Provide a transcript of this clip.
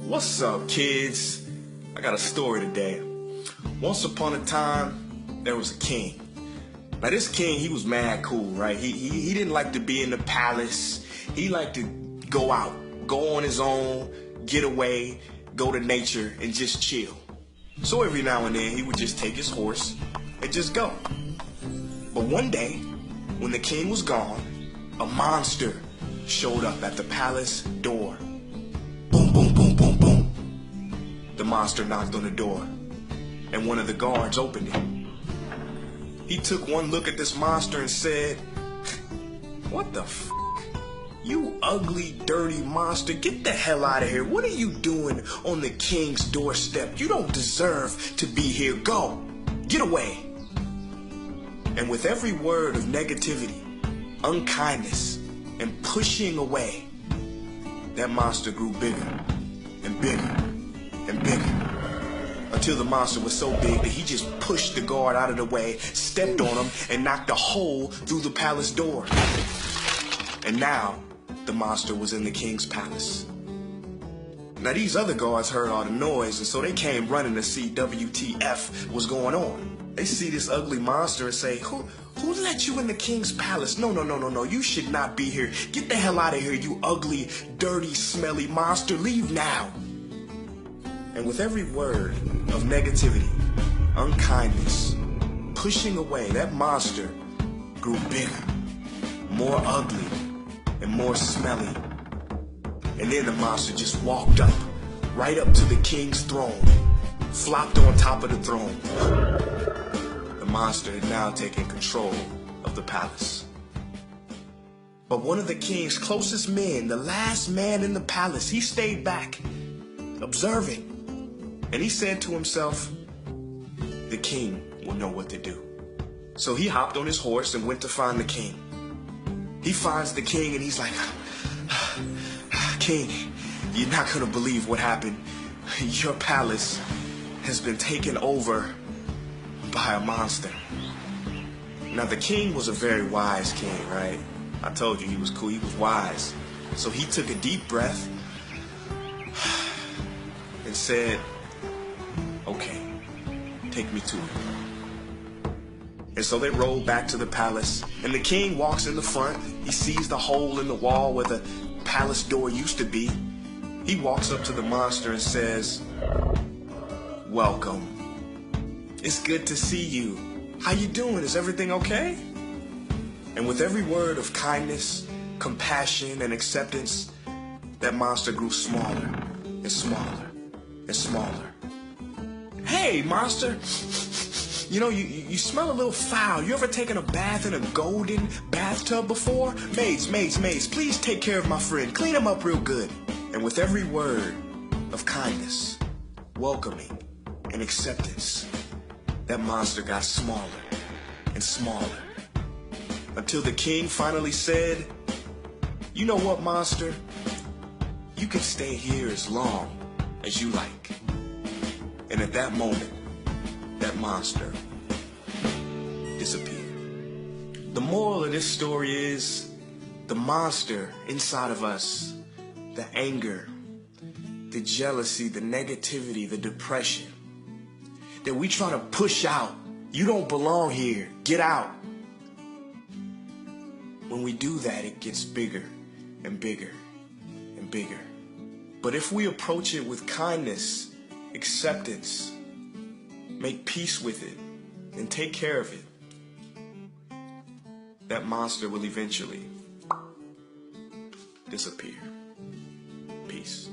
What's up, kids? I got a story today. Once upon a time, there was a king. Now this king, he was mad cool, right? He didn't like to be in the palace. He liked to go out, go on his own, get away, go to nature, and just chill. So every now and then, he would just take his horse and just go. But one day, when the king was gone, a monster showed up at the palace door. Boom, boom, boom, boom, boom. The monster knocked on the door, and one of the guards opened it. He took one look at this monster and said, "What the f***? You ugly, dirty monster, get the hell out of here. What are you doing on the king's doorstep? You don't deserve to be here. Go, get away." And with every word of negativity, unkindness, and pushing away, that monster grew bigger and bigger and bigger, until the monster was so big that he just pushed the guard out of the way, stepped on him, and knocked a hole through the palace door. And now, the monster was in the king's palace. Now these other guards heard all the noise, and so they came running to see WTF was going on. They see this ugly monster and say, Who let you in the king's palace? No, you should not be here. Get the hell out of here, you ugly, dirty, smelly monster. Leave now. And with every word of negativity, unkindness, pushing away, that monster grew bigger, more ugly, and more smelly. And then the monster just walked up, right up to the king's throne, flopped on top of the throne. The monster had now taken control of the palace. But one of the king's closest men, the last man in the palace, he stayed back, observing. And he said to himself, the king will know what to do. So he hopped on his horse and went to find the king. He finds the king and he's like, "King, you're not gonna believe what happened. Your palace has been taken over by a monster." Now the king was a very wise king, right? I told you he was cool, he was wise. So he took a deep breath and said, "Okay, take me to it." And so they rolled back to the palace, and the king walks in the front. He sees the hole in the wall where the palace door used to be. He walks up to the monster and says, "Welcome. It's good to see you. How you doing? Is everything okay?" And with every word of kindness, compassion, and acceptance, that monster grew smaller and smaller and smaller. "Hey, monster, you know, you smell a little foul. You ever taken a bath in a golden bathtub before? Maids, please take care of my friend. Clean him up real good." And with every word of kindness, welcoming, and acceptance, that monster got smaller and smaller, until the king finally said, "You know what, monster? You can stay here as long as you like." And at that moment, that monster disappeared. The moral of this story is, the monster inside of us, the anger, the jealousy, the negativity, the depression, that we try to push out. You don't belong here. Get out. When we do that, it gets bigger and bigger and bigger. But if we approach it with kindness, acceptance, make peace with it, and take care of it, that monster will eventually disappear. Peace.